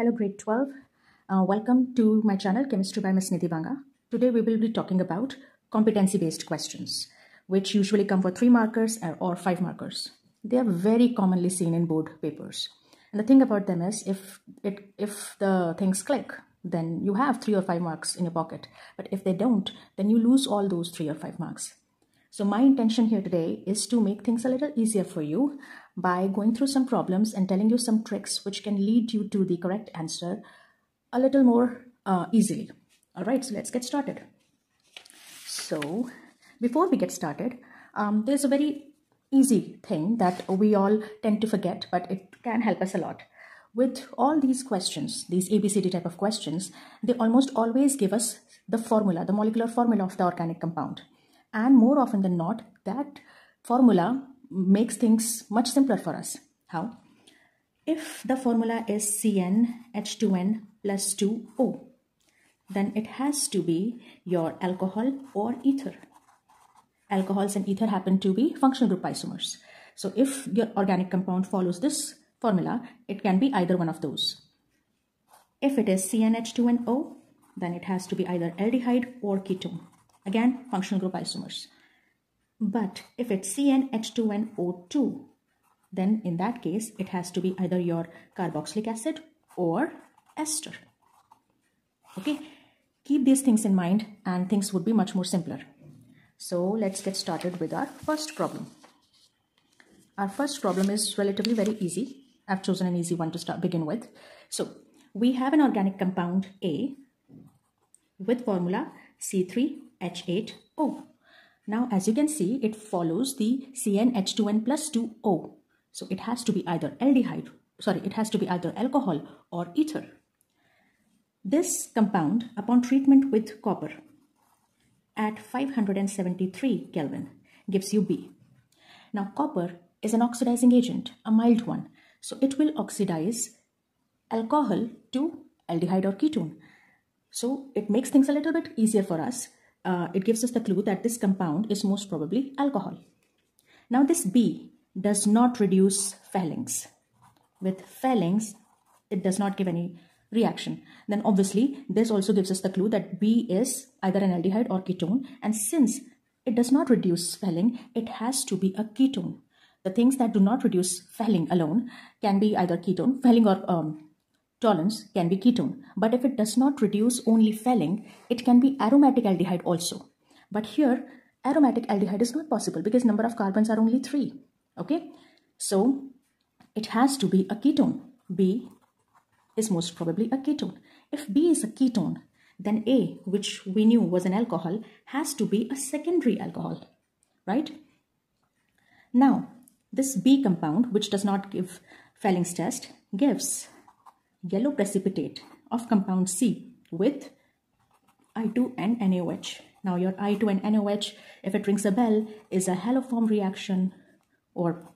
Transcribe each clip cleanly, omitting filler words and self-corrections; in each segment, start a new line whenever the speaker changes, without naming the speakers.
Hello grade 12. Welcome to my channel Chemistry by Ms. Nidhi Banga. Today we will be talking about competency based questions which usually come for 3 markers or 5 markers. They are very commonly seen in board papers. And the thing about them is if the things click, then you have 3 or 5 marks in your pocket. But if they don't, then you lose all those 3 or 5 marks. So my intention here today is to make things a little easier for you by going through some problems and telling you some tricks which can lead you to the correct answer a little more easily. All right, so let's get started. So before we get started, there's a very easy thing that we all tend to forget, but it can help us a lot. With all these questions, these ABCD type of questions, they almost always give us the formula, the molecular formula of the organic compound. And more often than not, that formula makes things much simpler for us. How? If the formula is CnH2n plus 2O, then it has to be your alcohol or ether. Alcohols and ether happen to be functional group isomers. So if your organic compound follows this formula, it can be either one of those. If it is CnH2nO, then it has to be either aldehyde or ketone. Again, functional group isomers. But if it's CnH2nO2, then in that case, it has to be either your carboxylic acid or ester. Okay, keep these things in mind and things would be much more simpler. So let's get started with our first problem. Our first problem is relatively very easy. I've chosen an easy one to begin with. So we have an organic compound A with formula C3H8O. Now, as you can see, it follows the CnH2n plus 2O. So it has to be either alcohol or ether. This compound, upon treatment with copper at 573 Kelvin, gives you B. Now, copper is an oxidizing agent, a mild one. So it will oxidize alcohol to aldehyde or ketone. So it makes things a little bit easier for us. It gives us the clue that this compound is most probably alcohol. Now this B does not reduce phalanx. With phalanx, it does not give any reaction. Then obviously this also gives us the clue that B is either an aldehyde or ketone. And since it does not reduce phalanx, it has to be a ketone. The things that do not reduce phalanx alone can be either ketone, phalanx or tolerance can be ketone, but if it does not reduce only phalanx, it can be aromatic aldehyde also. But here, aromatic aldehyde is not possible because number of carbons are only 3. Okay, so it has to be a ketone. B is most probably a ketone. If B is a ketone, then A, which we knew was an alcohol, has to be a secondary alcohol, right? Now, this B compound, which does not give phalanx test, gives yellow precipitate of compound C with I2 and NaOH. Now your I2 and NaOH, if it rings a bell, is a haloform reaction or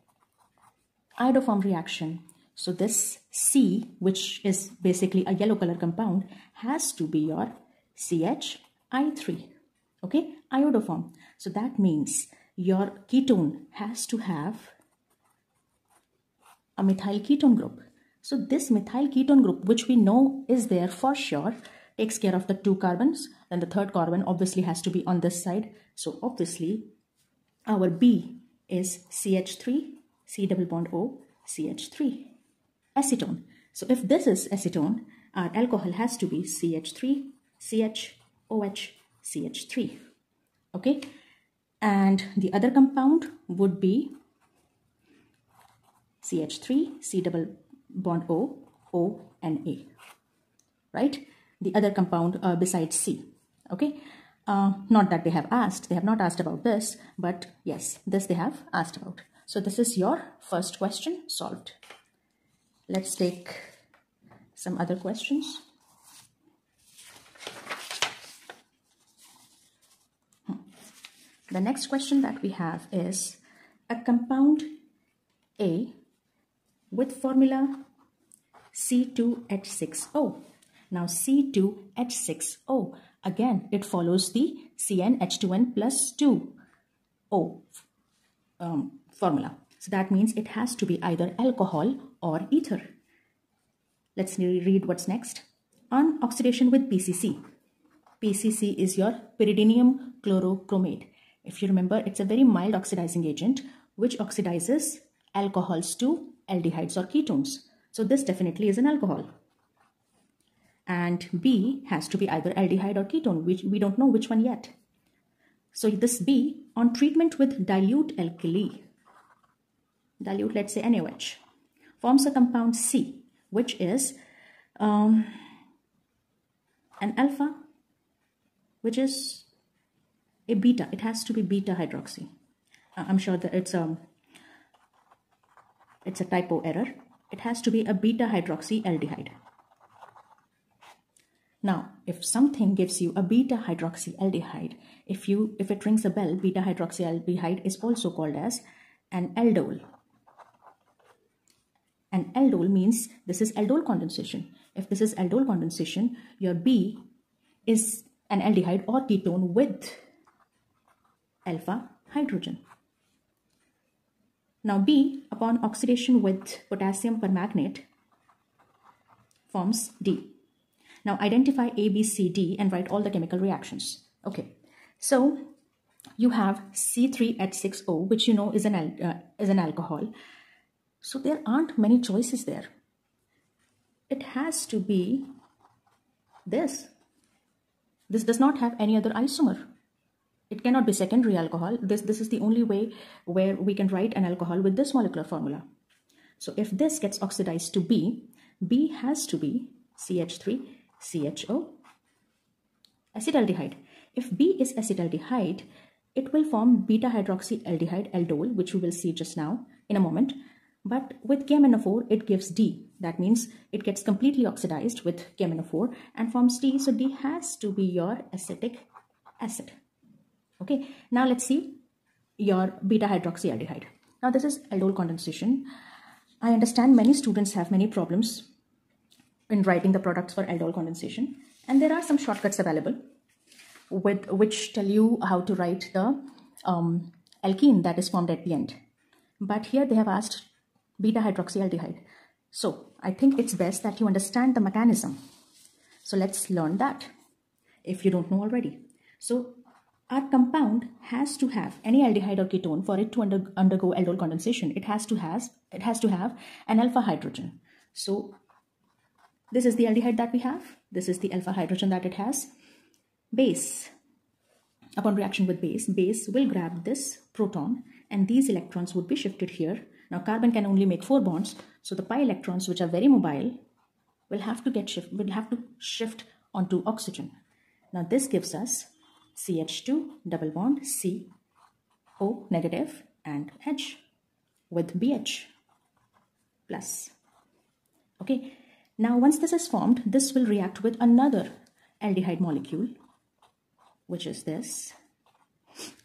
iodoform reaction. So this C, which is basically a yellow color compound, has to be your CHI3, okay, iodoform. So that means your ketone has to have a methyl ketone group. So this methyl ketone group, which we know is there for sure, takes care of the 2 carbons. Then the 3rd carbon obviously has to be on this side. So obviously our B is CH3, C double bond O, CH3, acetone. So if this is acetone, our alcohol has to be CH3, CHOH, CH3. Okay. And the other compound would be CH3, C double bond O, O and A, right? The other compound besides C, okay? Not that they have not asked about this, but yes, this they have asked about. So this is your first question solved. Let's take some other questions. The next question that we have is a compound A with formula C2H6O. Now C2H6O, again, it follows the CnH2n plus 2O formula. So that means it has to be either alcohol or ether. Let's read what's next. On oxidation with PCC. PCC is your pyridinium chlorochromate. If you remember, it's a very mild oxidizing agent which oxidizes alcohols to aldehydes or ketones. So this definitely is an alcohol. And B has to be either aldehyde or ketone, which we don't know which one yet. So this B, on treatment with dilute alkali, dilute, let's say NaOH, forms a compound C, which is an alpha, which is a beta. It has to be beta hydroxy. I'm sure that it's a typo error. It has to be a beta hydroxy aldehyde. Now, if something gives you a beta hydroxy aldehyde, if it rings a bell, beta hydroxy aldehyde is also called as an aldol. An aldol means this is aldol condensation. If this is aldol condensation, your B is an aldehyde or ketone with alpha hydrogen. Now B, upon oxidation with potassium permanganate, forms D. Now identify A, B, C, D and write all the chemical reactions. Okay, so you have C3H6O, which you know is an alcohol. So there aren't many choices there. It has to be this. This does not have any other isomer. It cannot be secondary alcohol. This is the only way where we can write an alcohol with this molecular formula. So if this gets oxidized to B, B has to be CH3CHO, acetaldehyde. If B is acetaldehyde, it will form beta hydroxy aldehyde aldol, which we will see just now in a moment. But with KMnO4, it gives D. That means it gets completely oxidized with KMnO4 and forms D. So D has to be your acetic acid. Okay, now let's see your beta hydroxy aldehyde. Now this is aldol condensation. I understand many students have many problems in writing the products for aldol condensation, and there are some shortcuts available with which tell you how to write the alkene that is formed at the end. But here they have asked beta hydroxyaldehyde. So I think it's best that you understand the mechanism. So let's learn that if you don't know already. So our compound has to have any aldehyde or ketone for it to undergo aldol condensation. It has to have an alpha hydrogen. So this is the aldehyde that we have. This is the alpha hydrogen that it has. Base. Upon reaction with base will grab this proton and these electrons would be shifted here. Now carbon can only make 4 bonds, so the pi electrons, which are very mobile, will have to shift onto oxygen. Now this gives us CH2 double bond C O negative and H with BH plus. Okay, now once this is formed, this will react with another aldehyde molecule, which is this.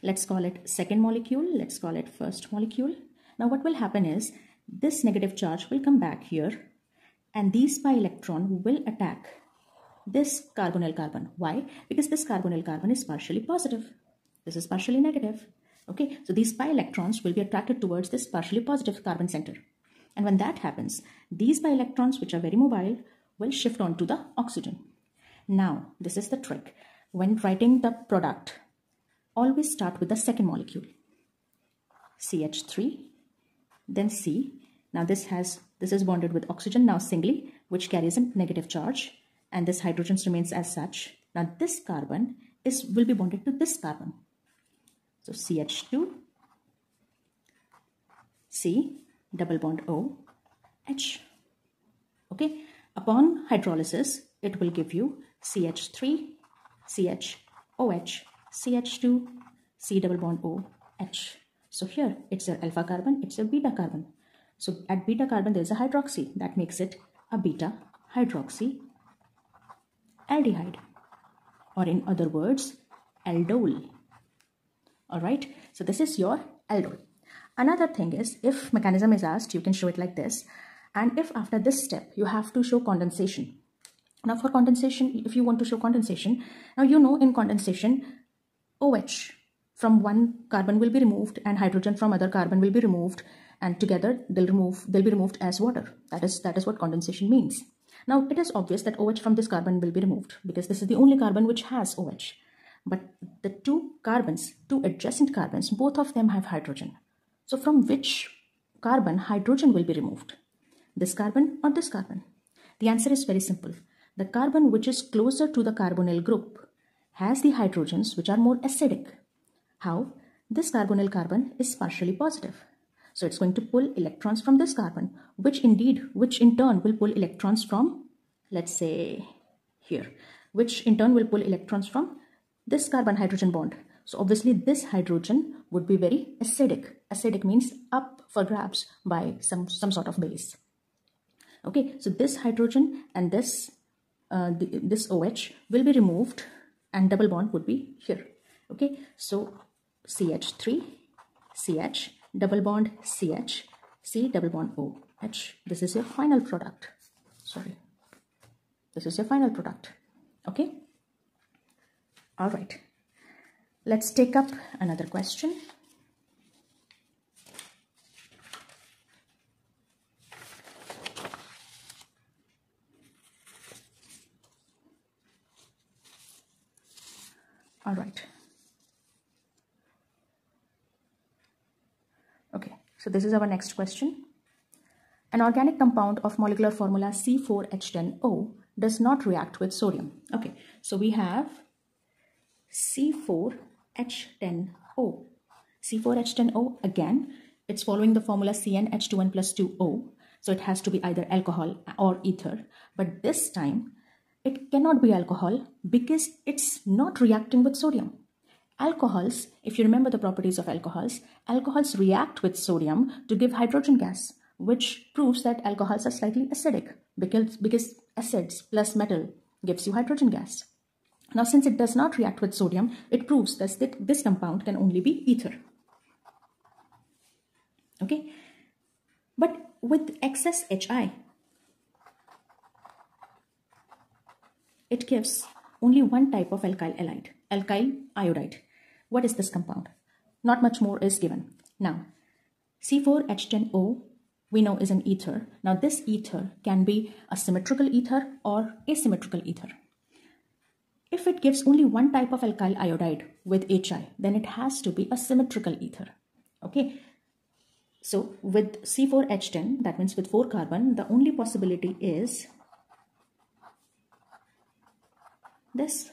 Let's call it second molecule. Let's call it first molecule. Now what will happen is this negative charge will come back here and these pi electron will attack this carbonyl carbon. Why? Because this carbonyl carbon is partially positive. This is partially negative. Okay, so these pi electrons will be attracted towards this partially positive carbon center. And when that happens, these pi electrons, which are very mobile, will shift onto the oxygen. Now, this is the trick. When writing the product, always start with the second molecule. CH3, then C. Now this is bonded with oxygen now singly, which carries a negative charge, and this hydrogen remains as such. Now this carbon will be bonded to this carbon. So CH2, C, double bond O, H. Okay, upon hydrolysis, it will give you CH3, CHOH, CH2, C double bond O, H. So here it's a alpha carbon, it's a beta carbon. So at beta carbon there's a hydroxy, that makes it a beta hydroxy aldehyde, or in other words, aldol. Alright, so this is your aldol. Another thing is, if mechanism is asked, you can show it like this. And if after this step you have to show condensation. Now for condensation, if you want to show condensation, now you know in condensation, OH from one carbon will be removed and hydrogen from other carbon will be removed, and together they'll be removed as water. That is what condensation means. Now it is obvious that OH from this carbon will be removed because this is the only carbon which has OH. But the two adjacent carbons, both of them have hydrogen. So from which carbon hydrogen will be removed? This carbon or this carbon? The answer is very simple. The carbon which is closer to the carbonyl group has the hydrogens which are more acidic. How? This carbonyl carbon is partially positive. So it's going to pull electrons from this carbon, which in turn will pull electrons from, let's say here, which in turn will pull electrons from this carbon-hydrogen bond. So obviously this hydrogen would be very acidic. Acidic means up for grabs by some sort of base. Okay, so this hydrogen and this OH will be removed and double bond would be here. Okay, so CH3, CH, double bond CH, C, double bond OH. This is your final product. Sorry. This is your final product. Okay. All right. Let's take up another question. All right. Okay, so this is our next question. An organic compound of molecular formula C4H10O does not react with sodium. Okay, so we have C4H10O. C4H10O, again, it's following the formula CnH2n plus 2O. So it has to be either alcohol or ether. But this time, it cannot be alcohol because it's not reacting with sodium. Alcohols, if you remember the properties of alcohols react with sodium to give hydrogen gas, which proves that alcohols are slightly acidic because acids plus metal gives you hydrogen gas. Now, since it does not react with sodium, it proves that this compound can only be ether. Okay, but with excess HI, it gives only one type of alkyl iodide. What is this compound? Not much more is given. Now, C4H10O we know is an ether. Now, this ether can be a symmetrical ether or asymmetrical ether. If it gives only one type of alkyl iodide with HI, then it has to be a symmetrical ether. Okay. So with C4H10, that means with 4 carbon, the only possibility is this.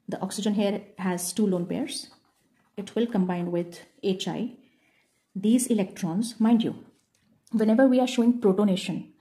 The oxygen here has 2 lone pairs. It will combine with HI. These electrons, mind you, whenever we are showing protonation,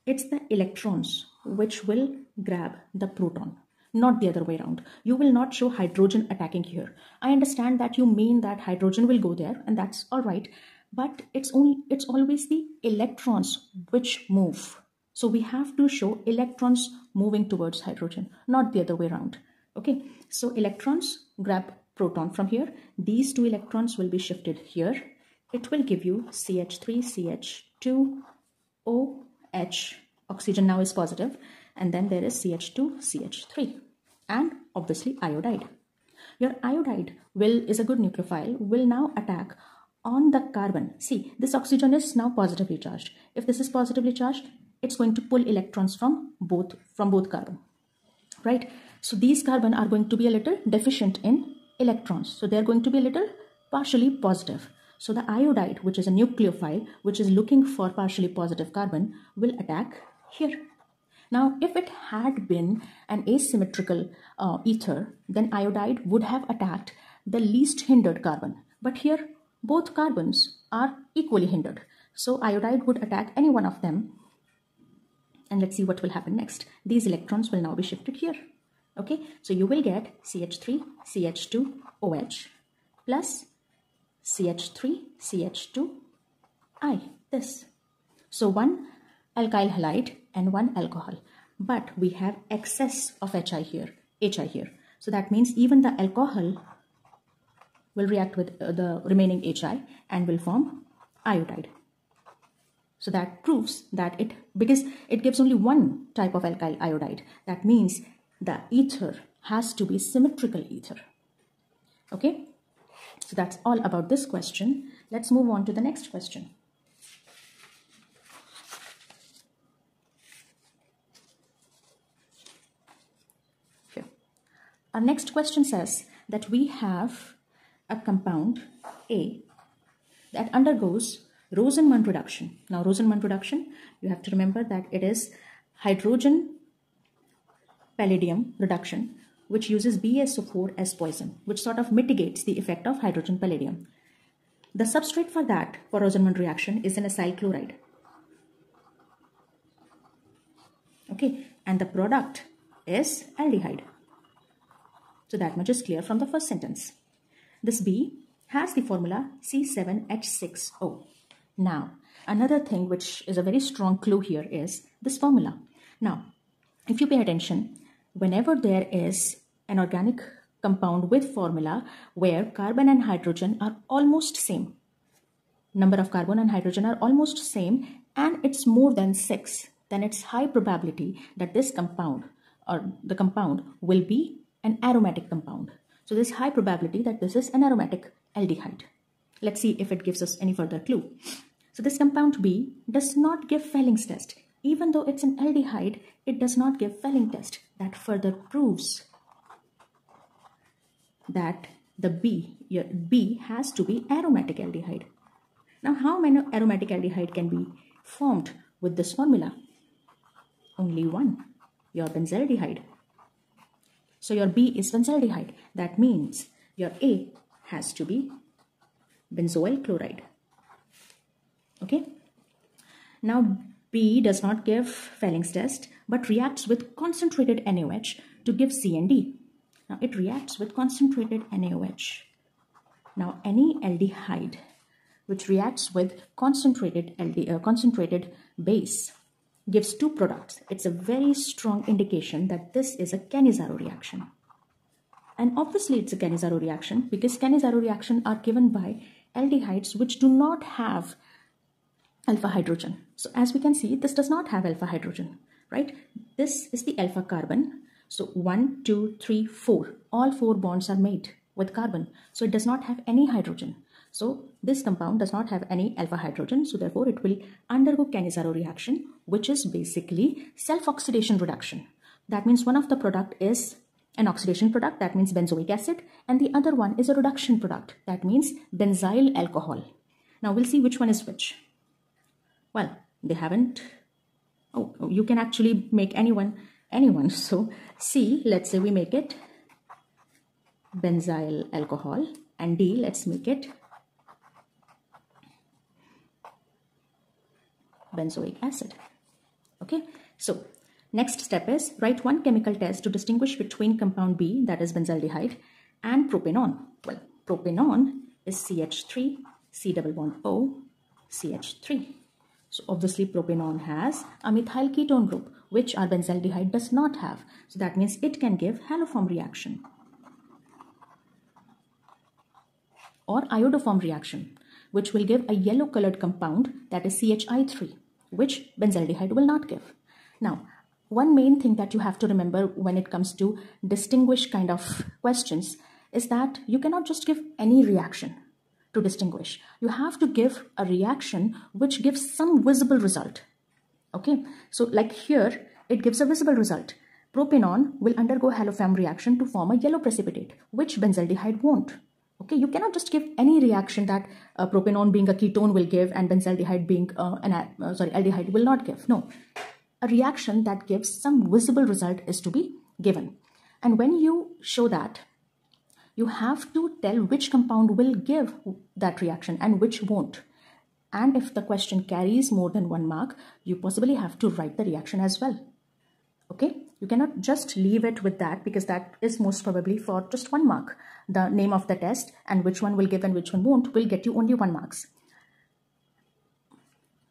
it's the electrons which will grab the proton, not the other way around. You will not show hydrogen attacking here. I understand that you mean that hydrogen will go there, and that's all right, but it's always the electrons which move. So we have to show electrons moving towards hydrogen, not the other way around. Okay, so electrons grab proton from here. These 2 electrons will be shifted here. It will give you CH3CH2OH. Oxygen now is positive, and then there is CH2CH3, and obviously iodide. Your iodide is a good nucleophile, will now attack on the carbon. See, this oxygen is now positively charged. If this is positively charged, it's going to pull electrons from both carbon, right? So these carbon are going to be a little deficient in electrons. So they're going to be a little partially positive. So the iodide, which is a nucleophile, which is looking for partially positive carbon, will attack here. Now, if it had been an asymmetrical ether, then iodide would have attacked the least hindered carbon. But here, both carbons are equally hindered. So iodide would attack any one of them. And let's see what will happen next. These electrons will now be shifted here. Okay, so you will get CH3CH2OH plus CH3CH2I, this. So one alkyl halide and one alcohol, but we have excess of HI here. So that means even the alcohol will react with the remaining HI and will form iodide. So that proves that because it gives only one type of alkyl iodide, that means the ether has to be symmetrical ether. Okay, so that's all about this question. Let's move on to the next question. Our next question says that we have a compound A that undergoes Rosenmund reduction. Now, Rosenmund reduction, you have to remember that it is hydrogen palladium reduction, which uses BaSO4 as poison, which sort of mitigates the effect of hydrogen palladium. The substrate for that, for Rosenmund reaction, is an acyl chloride. Okay, and the product is aldehyde. So that much is clear from the first sentence. This B has the formula C7H6O. Now, another thing which is a very strong clue here is this formula. Now, if you pay attention, whenever there is an organic compound with formula where carbon and hydrogen are almost same, number of carbon and hydrogen are almost same, and it's more than 6, then it's high probability that this compound or the compound will be an aromatic compound. So there's high probability that this is an aromatic aldehyde. Let's see if it gives us any further clue. So this compound B does not give Felling's test. Even though it's an aldehyde, it does not give Felling's test. That further proves that the B has to be aromatic aldehyde. Now, how many aromatic aldehyde can be formed with this formula? Only one, your benzaldehyde. So your B is benzaldehyde. That means your A has to be benzoyl chloride. Okay. Now, B does not give Felling's test, but reacts with concentrated NaOH to give C and D. Now, it reacts with concentrated NaOH. Now, any aldehyde which reacts with concentrated base gives two products. It's a very strong indication that this is a Cannizzaro reaction. And obviously it's a Cannizzaro reaction because Cannizzaro reactions are given by aldehydes which do not have alpha hydrogen. So as we can see, this does not have alpha hydrogen, right? This is the alpha carbon. So 1, 2, 3, 4. All 4 bonds are made with carbon. So it does not have any hydrogen. So this compound does not have any alpha hydrogen. So therefore it will undergo Cannizzaro reaction, which is basically self-oxidation reduction. That means one of the product is an oxidation product, that means benzoic acid, and the other one is a reduction product, that means benzyl alcohol. Now we'll see which one is which. Well, they haven't. Oh, you can actually make anyone. So C, let's say we make it benzyl alcohol, and D, let's make it benzoic acid. Okay, so next step is write one chemical test to distinguish between compound B, that is benzaldehyde, and propanone. Well, propanone is CH3, C double bond O, CH3. So obviously propanone has a methyl ketone group, which our benzaldehyde does not have. So that means it can give haloform reaction or iodoform reaction, which will give a yellow colored compound, that is CHI3, which benzaldehyde will not give. Now, one main thing that you have to remember when it comes to distinguish kind of questions is that you cannot just give any reaction to distinguish. You have to give a reaction which gives some visible result. Okay, so like here, it gives a visible result. Propanone will undergo haloform reaction to form a yellow precipitate, which benzaldehyde won't. Okay, you cannot just give any reaction that propanone being a ketone will give and benzaldehyde being aldehyde will not give. No, a reaction that gives some visible result is to be given. And when you show that, you have to tell which compound will give that reaction and which won't. And if the question carries more than 1 mark, you possibly have to write the reaction as well. Okay, you cannot just leave it with that because that is most probably for just 1 mark. The name of the test and which one will give and which one won't will get you only 1 marks.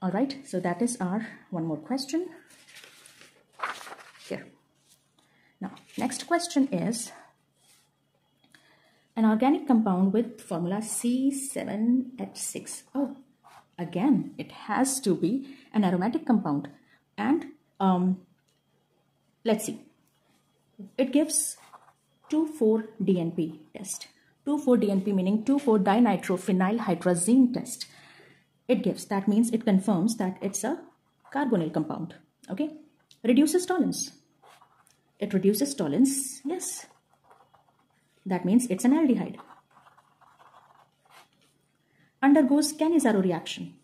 All right, so that is our one more question here. Now, next question is an organic compound with formula C7H6. Oh, again, it has to be an aromatic compound. And let's see. It gives 2,4-DNP test. 2,4-DNP meaning 2,4-dinitrophenylhydrazine test. It gives, that means it confirms that it's a carbonyl compound. Okay. Reduces tolerance. It reduces tolerance, yes. That means it's an aldehyde. Undergoes Cannizzaro reaction.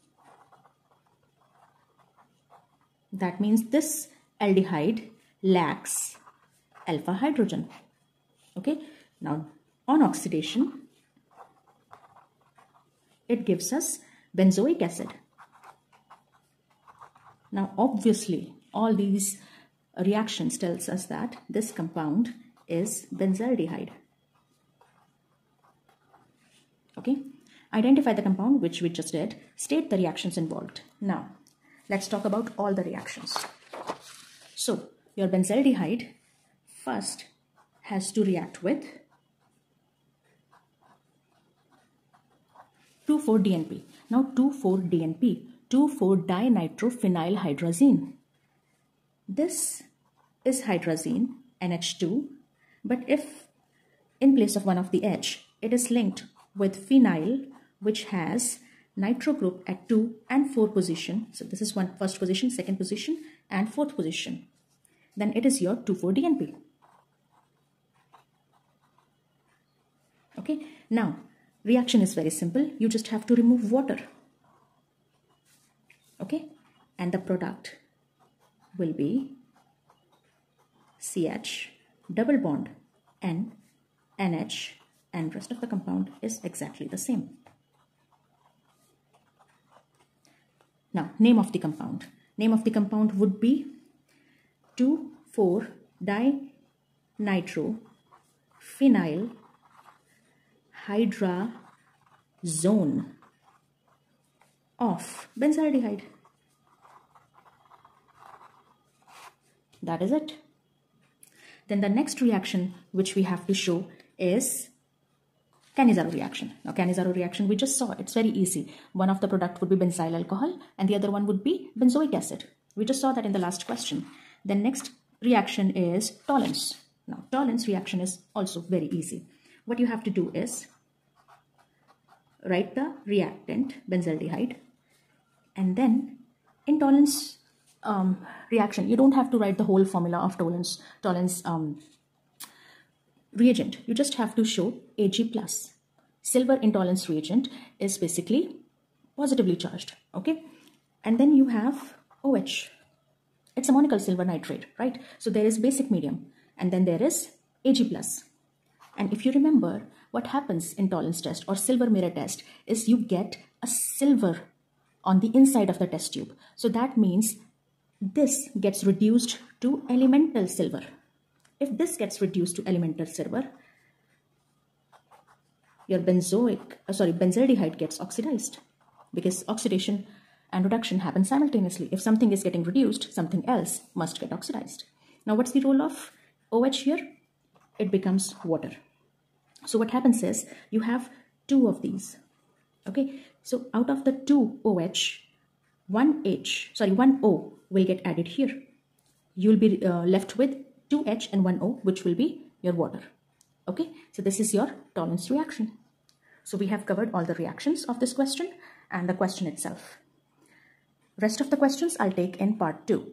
That means this aldehyde lacks alpha hydrogen. Okay, now on oxidation, it gives us benzoic acid. Now obviously all these reactions tells us that this compound is benzaldehyde. Okay, identify the compound, which we just did. State the reactions involved. Now let's talk about all the reactions. So your benzaldehyde first has to react with 2,4-DNP. Now 2,4-DNP, 2,4-dinitrophenylhydrazine. This is hydrazine, NH2, but if in place of one of the H, it is linked with phenyl, which has nitro group at 2 and 4 position. So this is first position, second position, and fourth position. Then it is your 2,4-DNP. Okay, now reaction is very simple. You just have to remove water. Okay, and the product will be CH, double bond, N, NH, and rest of the compound is exactly the same. Now, name of the compound. Name of the compound would be 2,4-dinitrophenylhydrazone of benzaldehyde. That is it. Then the next reaction which we have to show is Cannizzaro reaction. Now Cannizzaro reaction, we just saw, it's very easy. One of the product would be benzyl alcohol and the other one would be benzoic acid. We just saw that in the last question. The next reaction is Tollens. Now Tollens reaction is also very easy. What you have to do is write the reactant benzaldehyde, and then in Tollens reaction, you don't have to write the whole formula of Tollens reagent. You just have to show Ag+. Silver in Tollens reagent is basically positively charged. Okay, and then you have OH. It's ammonical silver nitrate, right? So there is basic medium, and then there is Ag+. And if you remember, what happens in Tollens test or silver mirror test is you get a silver on the inside of the test tube. So that means this gets reduced to elemental silver. If this gets reduced to elemental silver, your benzaldehyde gets oxidized, because oxidation and reduction happen simultaneously. If something is getting reduced, something else must get oxidized. Now what's the role of OH here? It becomes water. So what happens is you have two of these. Okay, so out of the two OH, one O will get added here. You'll be left with 2H and 1O, which will be your water. Okay, so this is your Tollens reaction. So we have covered all the reactions of this question and the question itself. Rest of the questions I'll take in part 2.